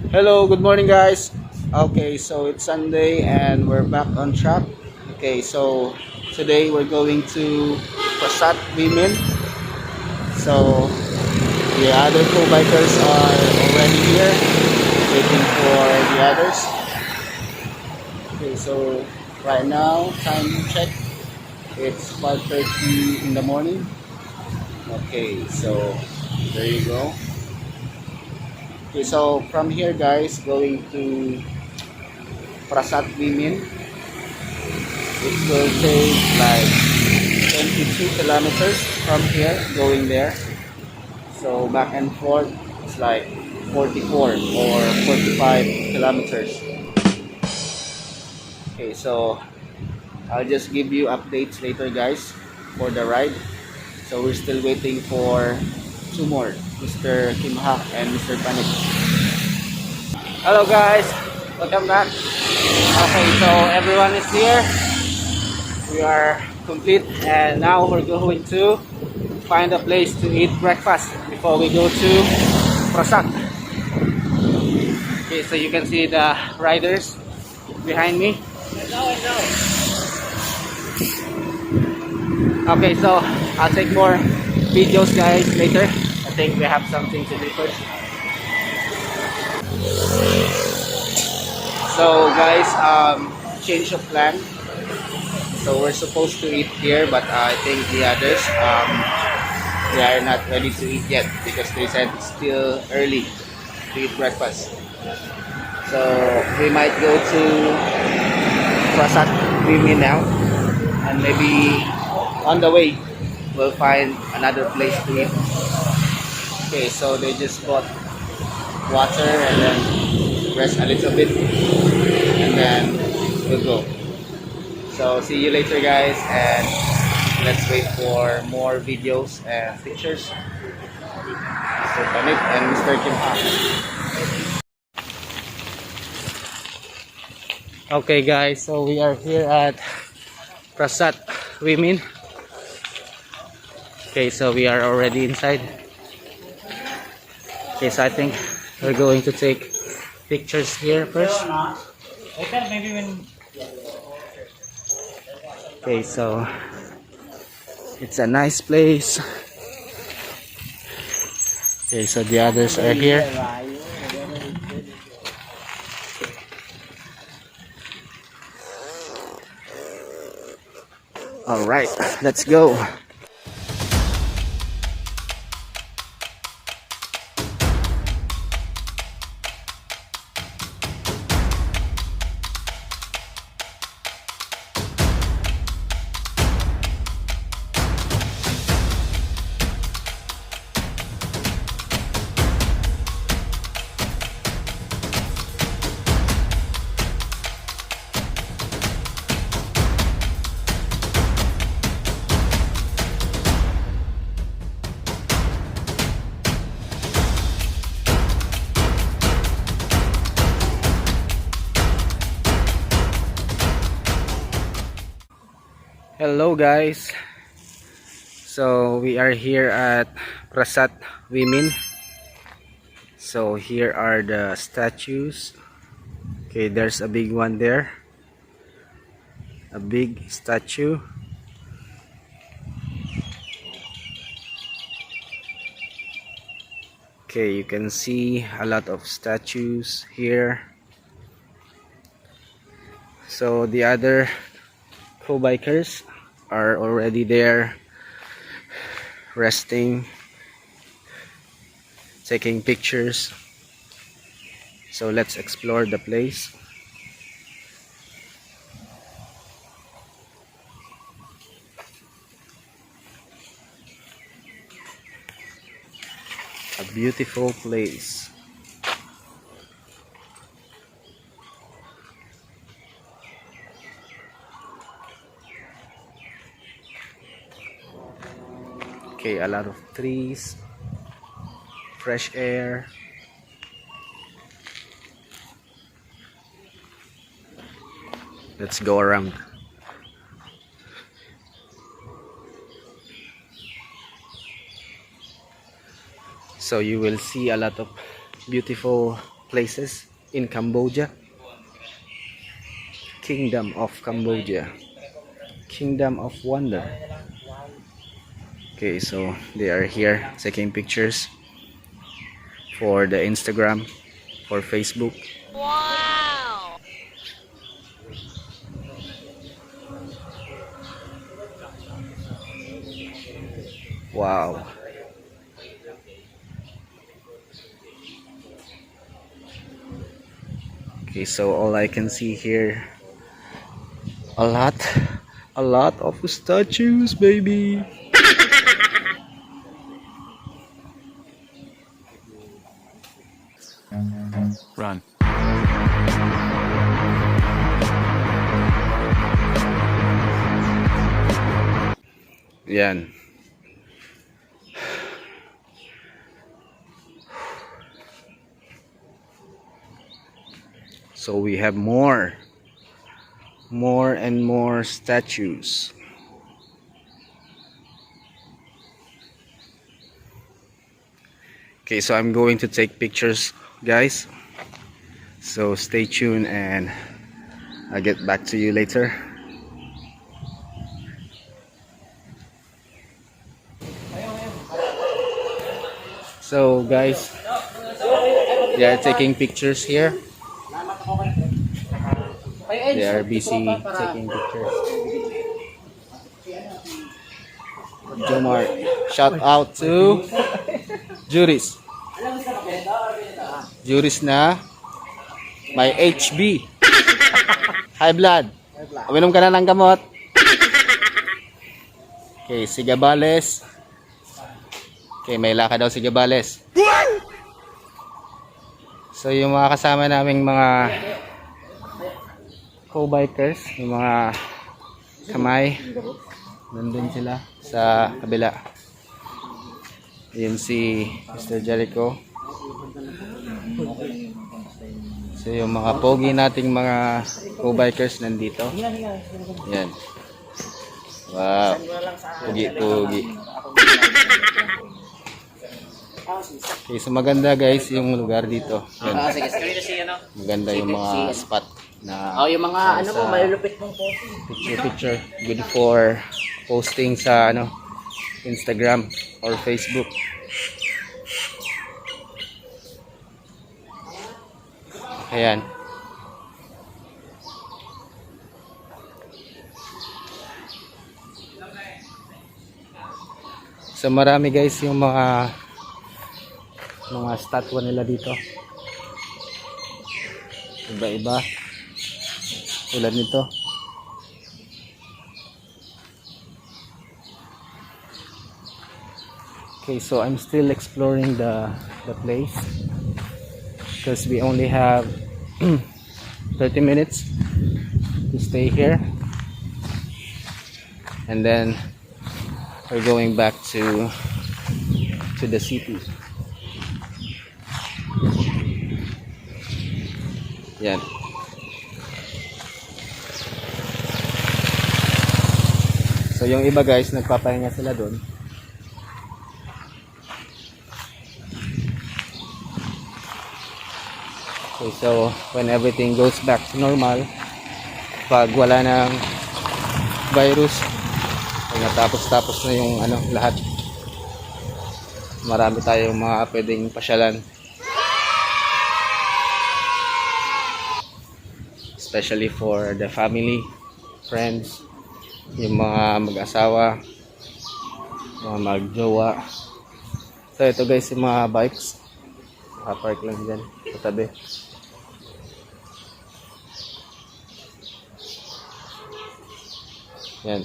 Hello, good morning guys. Okay, so it's Sunday and we're back on track. Okay, so today we're going to Prasat Vimean. So the other co-bikers are already here waiting for the others. Okay, so right now, time check, it's 5:30 in the morning. Okay, so there you go. Okay, so from here guys, going to Prasat Vimean, it will take like 22 kilometers from here going there. So back and forth, it's like 44 or 45 kilometers. Okay, so I'll just give you updates later guys for the ride. So we're still waiting for two more, Mr. Kimha and Mr. Panik. Hello guys, welcome back. Okay, so everyone is here. We are complete and now we're going to find a place to eat breakfast before we go to Prasat. Okay, so you can see the riders behind me. Okay, so I'll take more videos guys later. I think we have something to do first. So guys, change of plan. So we're supposed to eat here, but I think the others they are not ready to eat yet because they said it's still early to eat breakfast. So we might go to Prasat Vimean now, and maybe on the way we'll find another place to eat. Okay, so they just bought water and then rest a little bit, and then we'll go. So see you later guys, and let's wait for more videos and pictures. Mr. Panik and Mr. Kim Ha. Okay guys, so we are here at Prasat Vimean. Okay, so we are already inside. Okay, so I think we're going to take pictures here first. Okay, so it's a nice place. Okay, so the others are here. All right, let's go. Hello guys, so we are here at Prasat Vimean. So here are the statues. Okay, there's a big one there, a big statue. Okay, you can see a lot of statues here. So the other co-bikers are already there resting, taking pictures. So let's explore the place. A beautiful place. Okay, a lot of trees, fresh air. Let's go around. So you will see a lot of beautiful places in Cambodia. Kingdom of Cambodia. Kingdom of Wonder. Okay, so they are here taking pictures for the Instagram, for Facebook. Wow! Wow. Okay, so all I can see here, a lot of statues, baby. Run. Yan. So we have more and more statues. Okay, so I'm going to take pictures, guys. So stay tuned and I'll get back to you later. So guys, they are taking pictures here. They are busy taking pictures. Jomar, shout out to Juris. Juris na may HB. High blood. Uminom ka na ng gamot. Okay, si Gabales. Okay, may laka daw si Gabales. So yung mga kasama naming mga co-bikers, yung mga kamay, nandun sila sa kabila. Yun si Mr. Jericho. So yung mga pogi nating mga co-bikers nandito. Yan. Wow. Pogi. Okay, so maganda guys yung lugar dito. Yan. Maganda yung mga spot na yung mga ano po, malulupit mong picture. Good for posting sa Instagram or Facebook. Ayan. So marami guys yung mga statwa nila dito. Iba-iba. Tulad nito. Okay, so I'm still exploring the place because we only have 30 minutes to stay here, and then we're going back to the city. Yan. So yung iba guys, nagpapahinga sila doon. Okay, so when everything goes back to normal, pag wala ng virus, natapos na yung lahat, marami tayong mga pwedeng pasyalan, especially for the family, friends, yung mga mag-asawa, mga mag-jowa. So ito guys, yung mga bikes nakapark lang dyan sa tabi. Yan.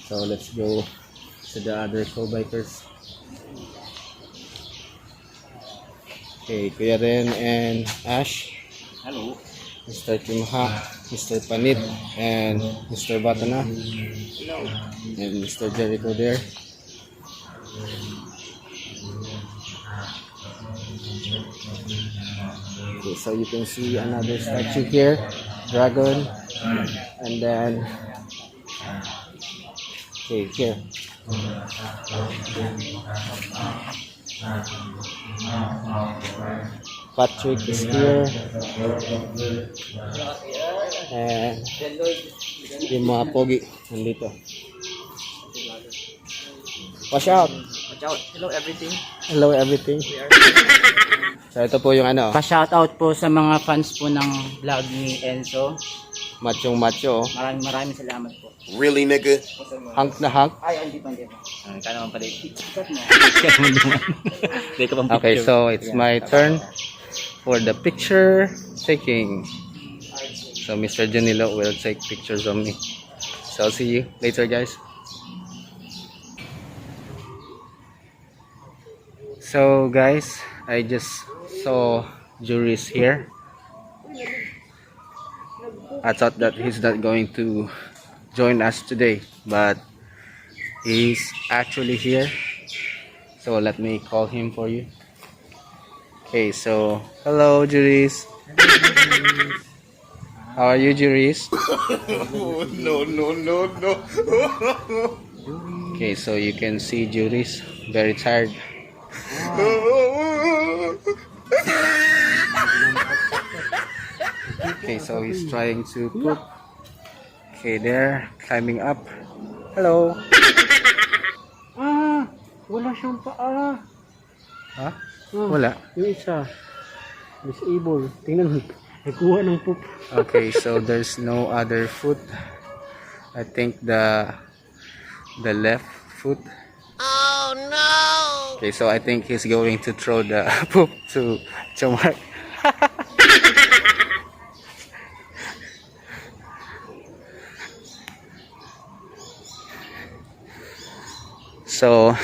So let's go to the other co-bikers. Okay, Kuya Ren and Ash. Hello. Mr. Kimha, Mr. Panit, and Mr. Batana. Hello. And Mr. Jericho there. Okay, so you can see another statue here, dragon, and then okay, here. Patrick is here. And yung mga pogi nandito. Watch out! Watch out. Hello everything. Hello everything. So ito po yung ano, Pa-shoutout po sa mga fans po ng vlog ni Enzo. machong macho. Maraming salamat po. Really, nigga? Hank na hank. Ay, hindi pa. Kaya naman pala. Okay, so it's my turn for the picture taking. So Mr. Janilo will take pictures of me. So I'll see you later, guys. So guys, I just saw Juris here. I thought that he's not going to join us today, but he's actually here. So let me call him for you. Okay, so hello Juris. How are you, Juris? No. Okay, so you can see Juris very tired. Okay, so he's trying to poop. Okay, there, climbing up. Hello. Wala siyang paa. Ha? Wala. Yung isa, disable. Tingnan mo, nagkuha ng poop. Okay, so there's no other foot. I think the left foot. Oh no! Okay, so I think he's going to throw the poop to Mark. So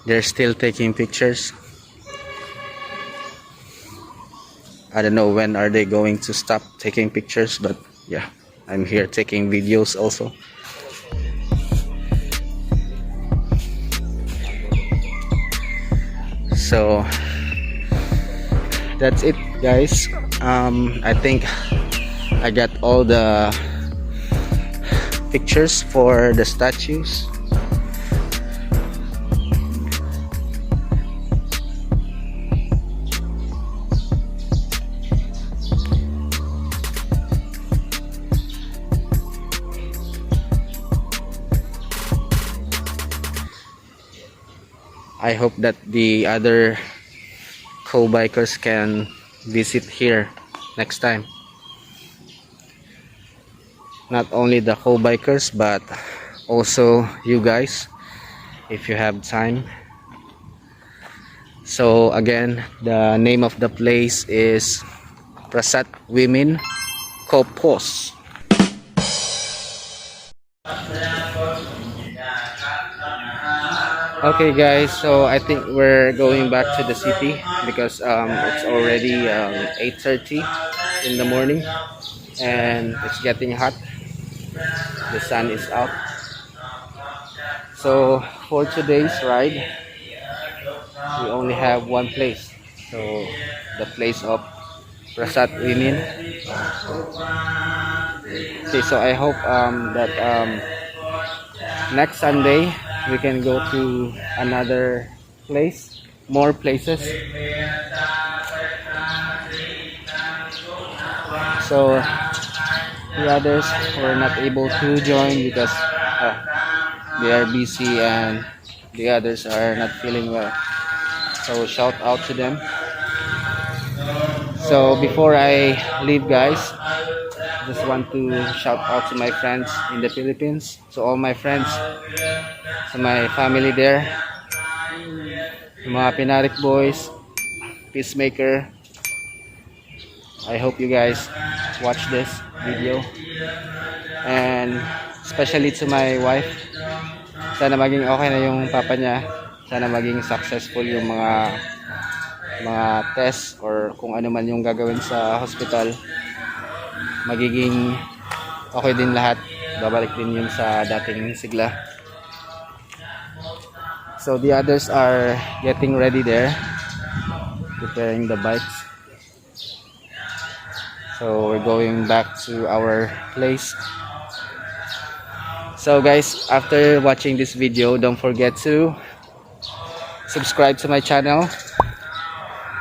they're still taking pictures. I don't know when are they going to stop taking pictures, but yeah, I'm here taking videos also. So that's it, guys. I think I got all the pictures for the statues. I hope that the other co-bikers can visit here next time. Not only the co-bikers, but also you guys, if you have time. So again, the name of the place is Prasat Vimean Koh Pos. Okay guys, so I think we're going back to the city because it's already 8:30 in the morning and it's getting hot. The sun is out. So for today's ride, we only have one place. So the place of Prasat Vimean. Okay, so I hope that next Sunday we can go to another place, more places. So the others were not able to join because they are busy and the others are not feeling well. So shout out to them. So before I leave, guys, just want to shout out to my friends in the Philippines, to all my friends, to my family there, to mga Pinarik boys, Peacemaker. I hope you guys watch this video, and especially to my wife. Sana maging okay na yung papa niya. Sana maging successful yung mga tests or kung ano man yung gagawin sa hospital. Magiging okay din lahat. Babalik din yun sa dating sigla. So the others are getting ready there, preparing the bikes. So we're going back to our place. So guys, after watching this video, don't forget to subscribe to my channel.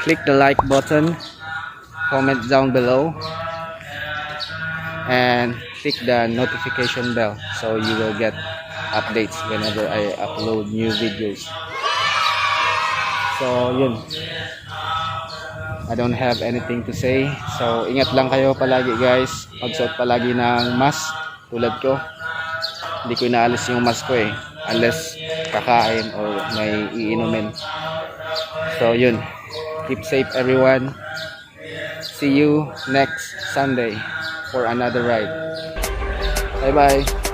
click the like button, comment down below, and click the notification bell so you will get updates whenever I upload new videos. So yun, I don't have anything to say. So ingat lang kayo palagi guys, magsuot palagi ng mask tulad ko. Hindi ko inaalis yung mask ko unless kakain or may iinumin. So yun, keep safe everyone. See you next Sunday for another ride. Bye bye.